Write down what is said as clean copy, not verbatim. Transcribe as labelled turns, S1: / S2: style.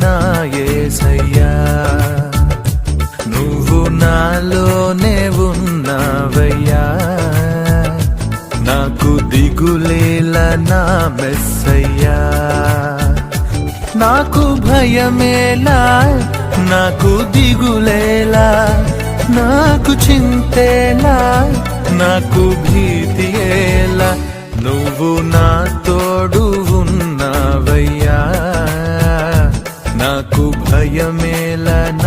S1: నా యేసయ్యా, నువ్వు నాలోనే ఉన్నావయ్యా, నాకు దిగులేలా నా మెస్సయ్యా. నాకు భయమేలా, నాకు దిగులేలా, నాకు చింతేలా, నాకు భీతియేలా, నువ్వు నా తోడు ఉన్నావయ్యా, నాకు భయమేలా.